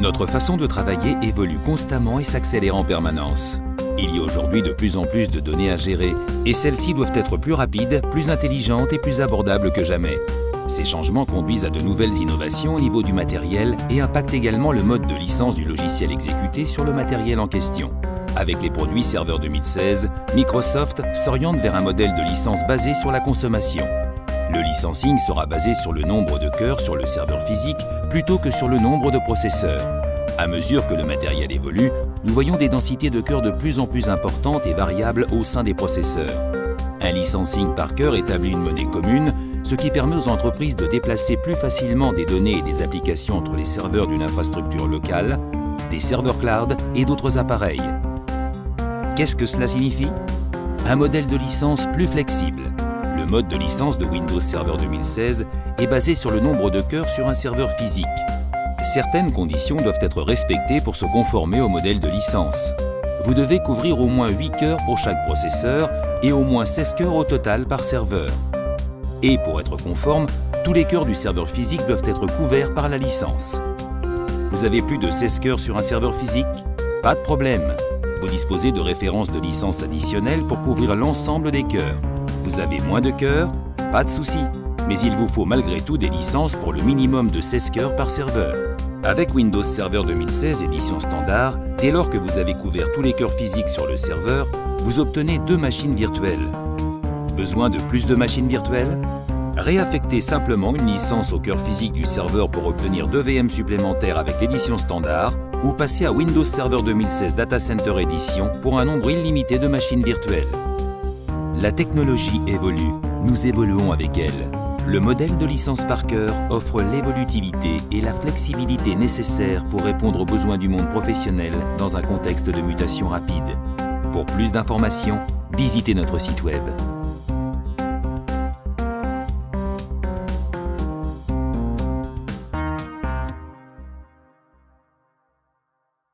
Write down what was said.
Notre façon de travailler évolue constamment et s'accélère en permanence. Il y a aujourd'hui de plus en plus de données à gérer et celles-ci doivent être plus rapides, plus intelligentes et plus abordables que jamais. Ces changements conduisent à de nouvelles innovations au niveau du matériel et impactent également le mode de licence du logiciel exécuté sur le matériel en question. Avec les produits Server 2016, Microsoft s'oriente vers un modèle de licence basé sur la consommation. Le licensing sera basé sur le nombre de cœurs sur le serveur physique plutôt que sur le nombre de processeurs. À mesure que le matériel évolue, nous voyons des densités de cœurs de plus en plus importantes et variables au sein des processeurs. Un licensing par cœur établit une monnaie commune, ce qui permet aux entreprises de déplacer plus facilement des données et des applications entre les serveurs d'une infrastructure locale, des serveurs cloud et d'autres appareils. Qu'est-ce que cela signifie? Un modèle de licence plus flexible. Le mode de licence de Windows Server 2016 est basé sur le nombre de cœurs sur un serveur physique. Certaines conditions doivent être respectées pour se conformer au modèle de licence. Vous devez couvrir au moins 8 cœurs pour chaque processeur et au moins 16 cœurs au total par serveur. Et pour être conforme, tous les cœurs du serveur physique doivent être couverts par la licence. Vous avez plus de 16 cœurs sur un serveur physique? Pas de problème. Vous disposez de références de licence additionnelles pour couvrir l'ensemble des cœurs. Vous avez moins de cœurs? Pas de souci. Mais il vous faut malgré tout des licences pour le minimum de 16 cœurs par serveur. Avec Windows Server 2016 édition standard, dès lors que vous avez couvert tous les cœurs physiques sur le serveur, vous obtenez 2 machines virtuelles. Besoin de plus de machines virtuelles? Réaffectez simplement une licence au cœur physique du serveur pour obtenir 2 VM supplémentaires avec l'édition standard ou passez à Windows Server 2016 Data Center Edition pour un nombre illimité de machines virtuelles. La technologie évolue, nous évoluons avec elle. Le modèle de licence par cœur offre l'évolutivité et la flexibilité nécessaires pour répondre aux besoins du monde professionnel dans un contexte de mutation rapide. Pour plus d'informations, visitez notre site web.